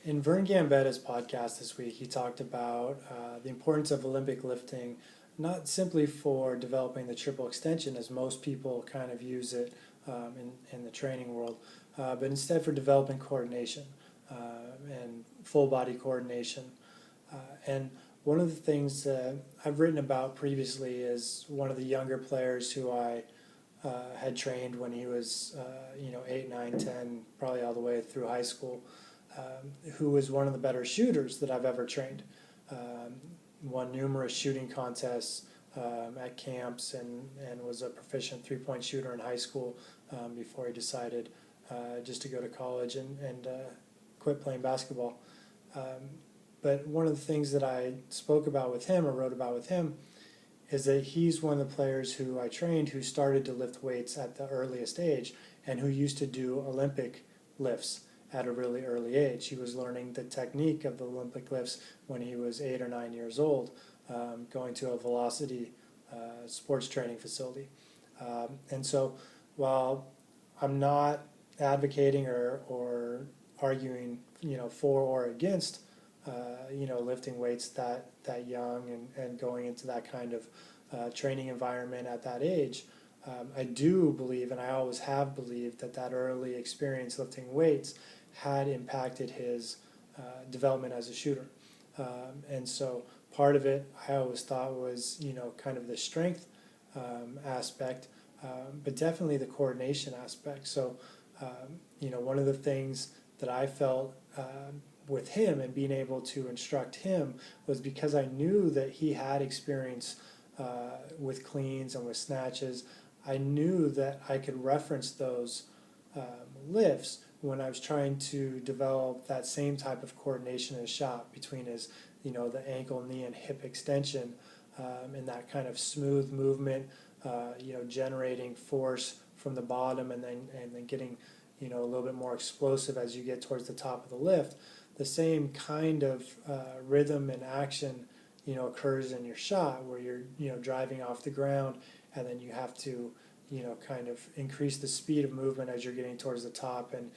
In Vern Gambetta's podcast this week, he talked about the importance of Olympic lifting, not simply for developing the triple extension, as most people kind of use it in the training world, but instead for developing coordination and full body coordination. And one of the things that I've written about previously is one of the younger players who I had trained when he was, 8, 9, 10, probably all the way through high school, who was one of the better shooters that I've ever trained. Won numerous shooting contests at camps and was a proficient three-point shooter in high school before he decided just to go to college and quit playing basketball. But one of the things that I spoke about with him or wrote about with him is that he's one of the players who I trained who started to lift weights at the earliest age and who used to do Olympic lifts at a really early age. He was learning the technique of the Olympic lifts when he was 8 or 9 years old, going to a Velocity sports training facility. And so while I'm not advocating or arguing, for or against, lifting weights that young and going into that kind of training environment at that age, I do believe, and I always have believed, that early experience lifting weights had impacted his development as a shooter. And so part of it I always thought was, kind of the strength aspect, but definitely the coordination aspect. So, one of the things that I felt with him and being able to instruct him was because I knew that he had experience with cleans and with snatches. I knew that I could reference those lifts when I was trying to develop that same type of coordination in his shot between his, the ankle, knee, and hip extension, and that kind of smooth movement, generating force from the bottom and then getting, a little bit more explosive as you get towards the top of the lift. The same kind of rhythm and action, occurs in your shot where you're, driving off the ground and then you have to, kind of increase the speed of movement as you're getting towards the top and,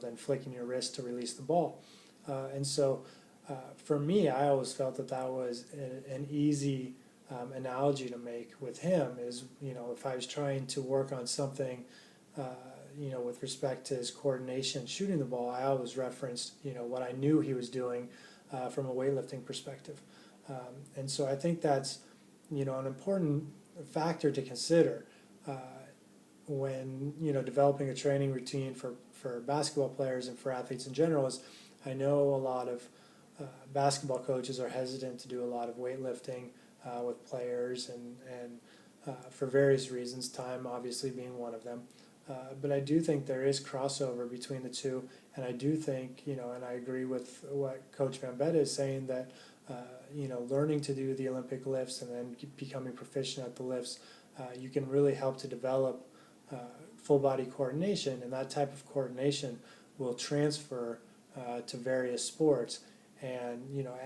then flicking your wrist to release the ball. And so for me, I always felt that was an easy analogy to make with him is, if I was trying to work on something, with respect to his coordination shooting the ball, I always referenced, what I knew he was doing from a weightlifting perspective. And so I think that's, an important factor to consider when, developing a training routine for basketball players and for athletes in general. Is I know a lot of basketball coaches are hesitant to do a lot of weightlifting with players and for various reasons, time obviously being one of them. But I do think there is crossover between the two, and I do think, and I agree with what Coach Gambetta is saying, that, learning to do the Olympic lifts and then becoming proficient at the lifts, you can really help to develop full body coordination, and that type of coordination will transfer to various sports. And,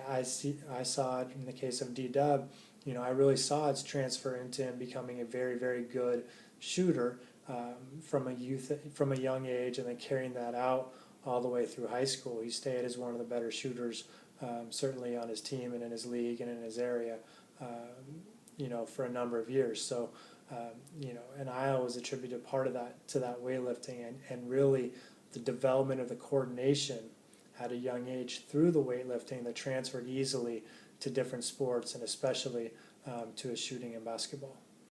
I saw it in the case of D-Dub, I really saw its transfer into him becoming a very, very good shooter from a young age, and then carrying that out all the way through high school. He stayed as one of the better shooters, certainly on his team and in his league and in his area, for a number of years. So, and I always attributed part of that to that weightlifting and really the development of the coordination at a young age through the weightlifting that transferred easily to different sports, and especially to his shooting and basketball.